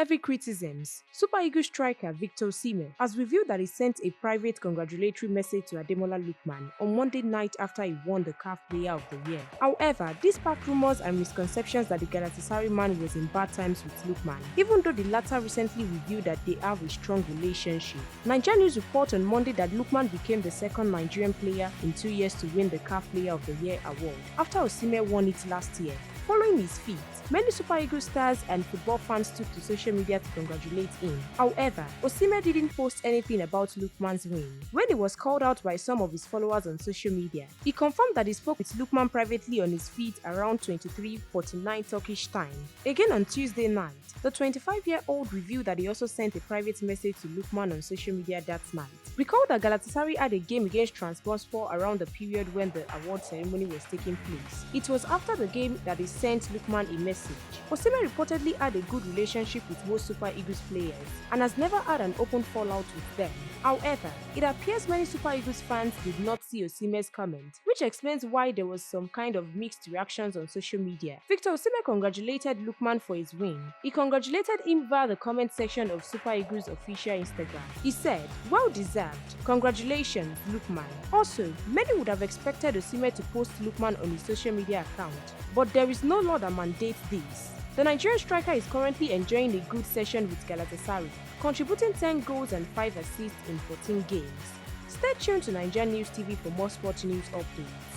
heavy criticisms, Super Eagles striker Victor Osimhen has revealed that he sent a private congratulatory message to Ademola Lookman on Monday night after he won the CAF Player of the Year. However, this sparked rumors and misconceptions that the Galatasaray man was in bad times with Lookman, even though the latter recently revealed that they have a strong relationship. NaijaNews report on Monday that Lookman became the second Nigerian player in 2 years to win the CAF Player of the Year award, after Osimhen won it last year. Following his feat, many Super Eagles stars and football fans took to social media to congratulate him. However, Osimhen didn't post anything about Lookman's win. When he was called out by some of his followers on social media, he confirmed that he spoke with Lookman privately on his feed around 23:49 Turkish time. Again on Tuesday night, the 25-year-old revealed that he also sent a private message to Lookman on social media that night. Recall that Galatasaray had a game against Trabzonspor around the period when the award ceremony was taking place. It was after the game that he sent Lookman a message. Osimhen reportedly had a good relationship with most Super Eagles players and has never had an open fallout with them. However, it appears many Super Eagles fans did not see Osimhen's comment, which explains why there was some kind of mixed reactions on social media. Victor Osimhen congratulated Lookman for his win. He congratulated him via the comment section of Super Eagles' official Instagram. He said, "Well deserved. Congratulations, Lookman." Also, many would have expected Osimhen to post Lookman on his social media account, but there is no law that mandates this. The Nigerian striker is currently enjoying a good session with Galatasaray, contributing 10 goals and 5 assists in 14 games. Stay tuned to NaijaNews TV for more sports news updates.